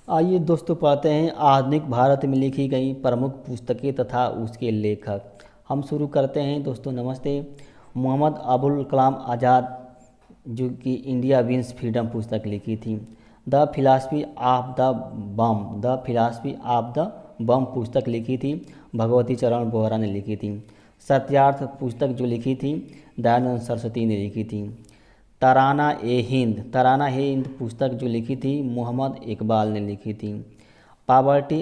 आइए दोस्तों पढ़ते हैं आधुनिक भारत में लिखी गई प्रमुख पुस्तकें तथा उसके लेखक। हम शुरू करते हैं दोस्तों। नमस्ते। मोहम्मद अबुल कलाम आज़ाद, जो कि इंडिया विंस फ्रीडम पुस्तक लिखी थी। द फिलासफी ऑफ द बम पुस्तक लिखी थी, भगवती चरण बोहरा ने लिखी थी। सत्यार्थ पुस्तक जो लिखी थी, दयानंद सरस्वती ने लिखी थी। तराना ए हिंद पुस्तक जो लिखी थी, मोहम्मद इकबाल ने लिखी थी। Poverty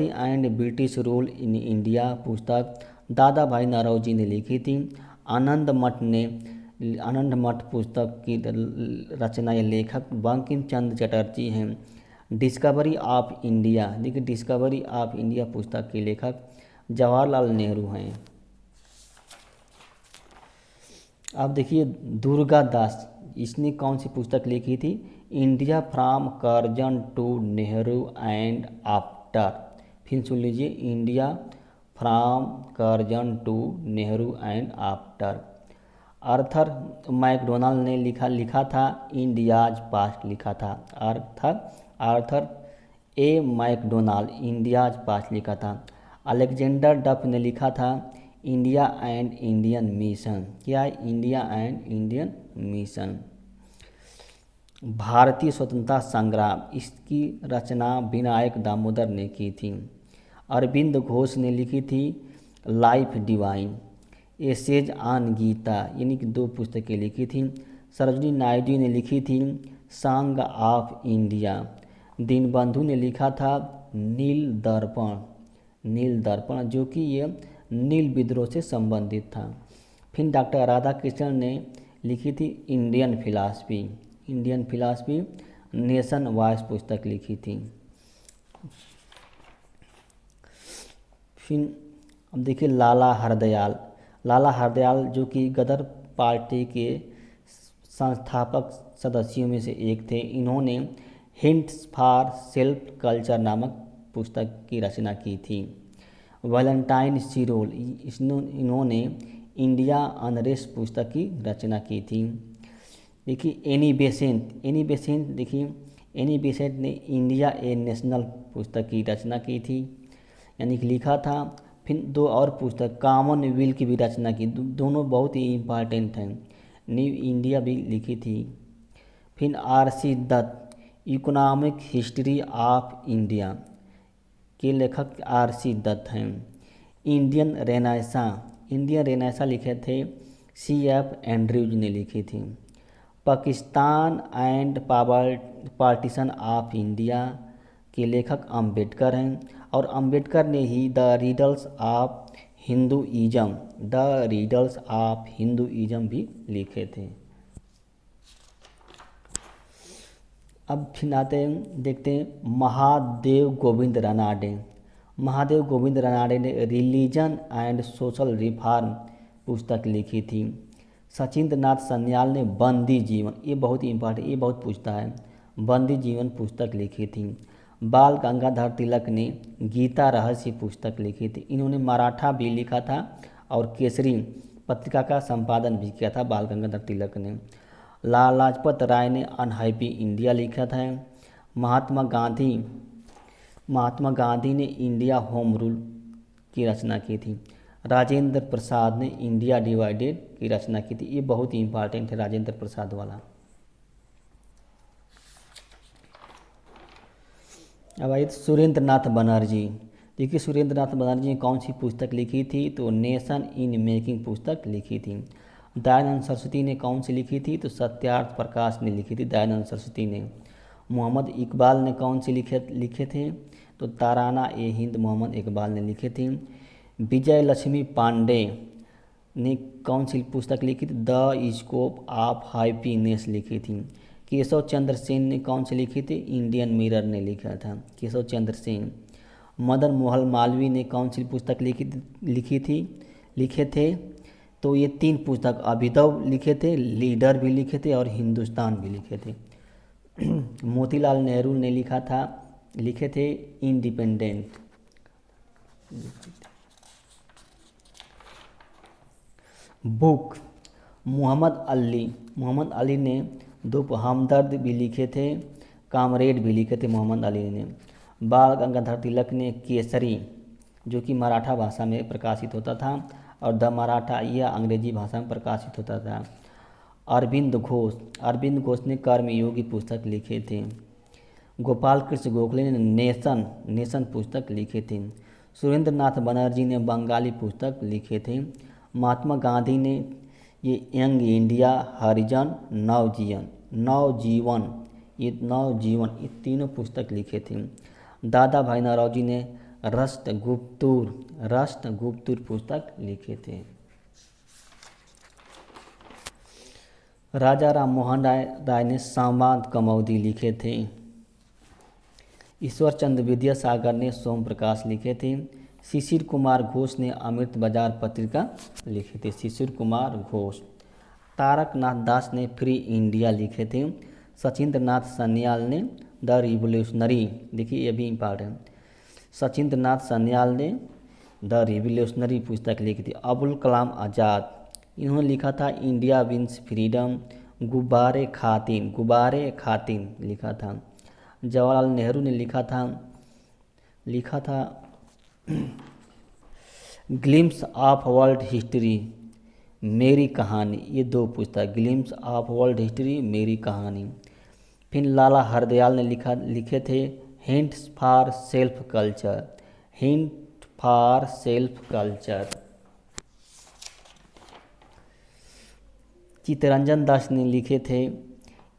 and British rule in India पुस्तक दादा भाई नौरोजी ने लिखी थी। आनंद मठ पुस्तक की रचना या लेखक बंकिम चंद्र चटर्जी हैं। डिस्कवरी ऑफ इंडिया, देखिए डिस्कवरी ऑफ इंडिया पुस्तक के लेखक जवाहरलाल नेहरू हैं। अब देखिए दुर्गा दास, इसने कौन सी पुस्तक लिखी थी? India from Curzon to Nehru and after. फिर सुन लीजिए, India from Curzon to Nehru and after. Arthur MacDonald ने लिखा था इंडियाज पास्ट लिखा था। Arthur A MacDonald India's past लिखा था। अलेक्जेंडर डफ ने लिखा था इंडिया एंड इंडियन मिशन। क्या है? India and Indian mission. भारतीय स्वतंत्रता संग्राम, इसकी रचना विनायक दामोदर ने की थी। अरविंद घोष ने लिखी थी life divine. Essays on Gita, यानी कि 2 पुस्तकें लिखी थी। सरोजिनी नायडू ने लिखी थी सॉन्ग ऑफ इंडिया। दीनबंधु ने लिखा था नील दर्पण, जो कि ये नील विद्रोह से संबंधित था। फिर डॉक्टर राधा कृष्णन ने लिखी थी इंडियन फिलासफी नेशन वॉइस पुस्तक लिखी थी। फिर अब देखिए लाला हरदयाल जो कि गदर पार्टी के संस्थापक सदस्यों में से एक थे। इन्होंने हिंट्स फॉर सेल्फ कल्चर नामक पुस्तक की रचना की थी। वैलेंटाइन सिरोल, इन्होंने इंडिया अनरेस्ट पुस्तक की रचना की थी। देखिए एनी बेसेंट ने इंडिया ए नेशनल पुस्तक की रचना की थी, यानी कि लिखा था। फिर 2 और पुस्तक कॉमनवेल्थ की भी रचना की, दोनों बहुत ही इम्पॉर्टेंट हैं। न्यू इंडिया भी लिखी थी। फिर R C. Dutt, economic history of India के लेखक आर.सी. दत्त हैं। इंडियन रेनेसां लिखे थे C.F. एंड्रयूज ने लिखी थी। Pakistan and partition of India के लेखक अंबेडकर हैं, और अंबेडकर ने ही द रिडल्स ऑफ हिंदुइज्म भी लिखे थे। अब फिर देखते हैं महादेव गोविंद रानाडे ने रिलीजन एंड सोशल रिफॉर्म पुस्तक लिखी थी। सचिंद्र नाथ सन्याल ने बंदी जीवन, ये बहुत ही इम्पॉर्टेंट, ये बहुत पूछता है, बंदी जीवन पुस्तक लिखी थी। बाल गंगाधर तिलक ने गीता रहस्य पुस्तक लिखी थी। इन्होंने मराठा भी लिखा था और केसरी पत्रिका का संपादन भी किया था बाल गंगाधर तिलक ने। लाला लाजपत राय ने अनहैप्पी इंडिया लिखा था। महात्मा गांधी ने इंडिया होम रूल की रचना की थी। राजेंद्र प्रसाद ने इंडिया डिवाइडेड की रचना की थी। ये बहुत ही इम्पॉर्टेंट है राजेंद्र प्रसाद वाला। अब आइए सुरेंद्र नाथ बनर्जी। देखिए सुरेंद्र नाथ बनर्जी ने कौन सी पुस्तक लिखी थी? तो नेशन इन मेकिंग पुस्तक लिखी थी। दयानंद सरस्वती ने कौन सी लिखी थी? तो सत्यार्थ प्रकाश ने लिखी थी दयानंद सरस्वती ने। मोहम्मद इकबाल ने कौन सी लिखे थे? तो तराना ए हिंद मोहम्मद इकबाल ने लिखे थे। विजय लक्ष्मी पांडे ने कौन सी पुस्तक लिखी थी? द स्कोप ऑफ हैप्पीनेस लिखी थी। केशव चंद्र सेन ने कौन सी लिखी थी? इंडियन मिरर ने लिखा था केशव चंद्र सेन। मदन मोहन मालवीय ने कौन सी पुस्तक लिखे थे? तो ये 3 पुस्तक अभिनव लिखे थे, लीडर भी लिखे थे और हिंदुस्तान भी लिखे थे। मोतीलाल नेहरू ने लिखे थे इंडिपेंडेंट। बुक मोहम्मद अली ने 2 हमदर्द भी लिखे थे। कामरेड भी लिखे थे मोहम्मद अली ने। बाल गंगाधर तिलक ने केसरी, जो कि मराठा भाषा में प्रकाशित होता था, और द मराठा यह अंग्रेजी भाषा में प्रकाशित होता था। अरविंद घोष ने कर्मयोगी पुस्तक लिखे थे। गोपाल कृष्ण गोखले ने नेशन पुस्तक लिखे थे। सुरेंद्र नाथ बनर्जी ने बंगाली पुस्तक लिखे थे। महात्मा गांधी ने ये यंग इंडिया, हरिजन, नवजीवन ये तीनों पुस्तक लिखे थे। दादा भाई नौरोजी ने राष्ट्रगुप्तुर पुस्तक लिखे थे। राजा राम मोहन राय ने संवाद कौमुदी लिखे थे। ईश्वर चंद्र विद्यासागर ने सोम प्रकाश लिखे थे। शिशिर कुमार घोष ने अमृत बाजार पत्रिका लिखे थे। शिशिर कुमार घोष। तारकनाथ दास ने फ्री इंडिया लिखे थे। सचिंद्र नाथ सन्याल ने द रिवोल्यूशनरी, देखिए ये भी इम्पॉर्टेंट, सचिंद्र नाथ सन्याल ने द रिवोल्यूशनरी पुस्तक लिखी थी। अबुल कलाम आज़ाद, इन्होंने लिखा था इंडिया विंस फ्रीडम, गुब्बारे खातिन लिखा था। जवाहरलाल नेहरू ने लिखा था ग्लिम्स ऑफ वर्ल्ड हिस्ट्री, मेरी कहानी, ये दो पुस्तक, ग्लिम्स ऑफ वर्ल्ड हिस्ट्री, मेरी कहानी। फिर लाला हरदयाल ने लिखे थे hints for self culture. Chittaranjan Das ने लिखे थे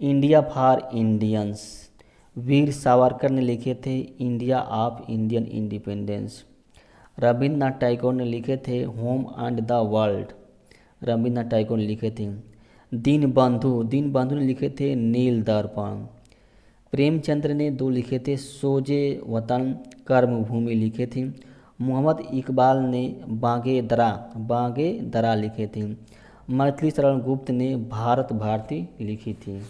India for Indians. Veer Savarkar ने लिखे थे India of Indian independence. Rabindranath Tagore ने लिखे थे home and the world, Rabindranath Tagore ने लिखे थे। दीनबंधु ने लिखे थे नील दर्पण। प्रेमचंद्र ने दो लिखे थे सोजे वतन, कर्मभूमि लिखे थे। मोहम्मद इकबाल ने बागे दरा लिखे थे। मैथिली शरण गुप्त ने भारत भारती लिखी थी।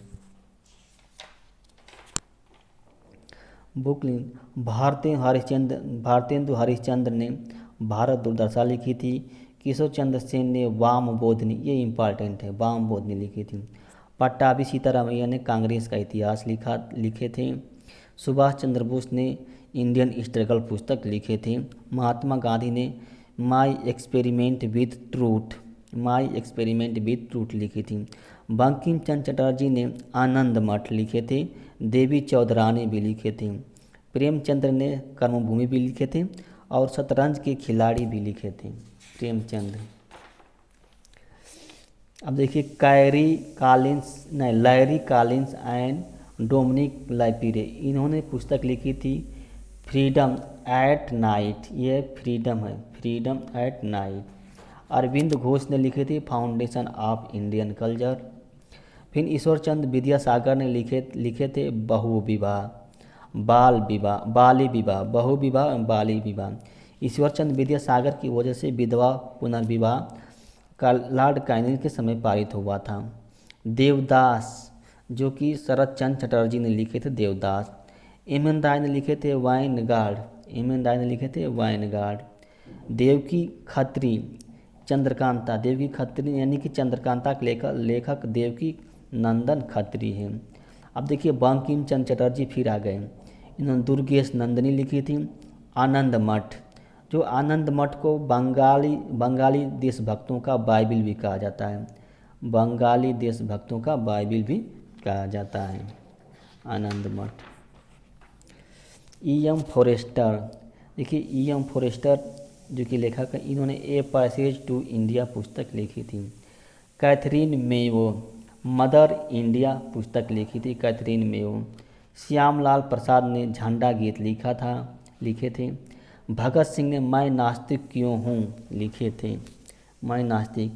बुक भारतेंदु हरिश्चंद्र ने भारत दुर्दशा लिखी थी। केशव चंद्र सेन ने वाम बोधनी, ये इम्पॉर्टेंट है, वाम बोधनी लिखी थी। पट्टाभी सीतारामैया ने कांग्रेस का इतिहास लिखे थे। सुभाष चंद्र बोस ने इंडियन स्ट्रगल पुस्तक लिखे थे। महात्मा गांधी ने माई एक्सपेरिमेंट विथ ट्रूथ लिखी थी। बंकिम चंद्र चटर्जी ने आनंद मठ लिखे थे। देवी चौधरानी भी लिखे थे। प्रेमचंद्र ने कर्मभूमि भी लिखे थे और शतरंज के खिलाड़ी भी लिखे थे प्रेमचंद। अब देखिए Larry Collins and Dominique Lapierre, इन्होंने पुस्तक लिखी थी फ्रीडम एट नाइट, ये freedom at night. Arvind Ghosh ने लिखे थे फाउंडेशन ऑफ इंडियन कल्चर। फिर ईश्वर चंद्र विद्यासागर ने लिखे थे बाली विवाह। ईश्वर चंद्र विद्यासागर की वजह से विधवा पुनर्विवाह का लॉर्ड काइनिंग के समय पारित हुआ था। देवदास, जो कि शरद चंद्र चटर्जी ने लिखे थे देवदास। एम एन राय ने लिखे थे वाइनगार्ड। देव की खत्री यानी कि चंद्रकांता के लेखक देव की नंदन खत्री हैं। अब देखिए बंकिम चंद्र चटर्जी फिर आ गए। इन्होंने दुर्गेश नंदिनी लिखी थी। आनंद मठ, जो आनंद मठ को बंगाली देशभक्तों का बाइबिल भी कहा जाता है, बंगाली देशभक्तों का बाइबिल भी कहा जाता है आनंद मठ। ई.एम. फॉरेस्टर, देखिए ई.एम. फॉरेस्टर जो कि लेखक है, इन्होंने ए पैसेज टू इंडिया पुस्तक लिखी थी। कैथरीन मेयो मदर इंडिया पुस्तक लिखी थी कैथरीन मेयो। श्यामलाल प्रसाद ने झंडा गीत लिखे थे। भगत सिंह ने मैं नास्तिक क्यों हूँ लिखे थे, मैं नास्तिक।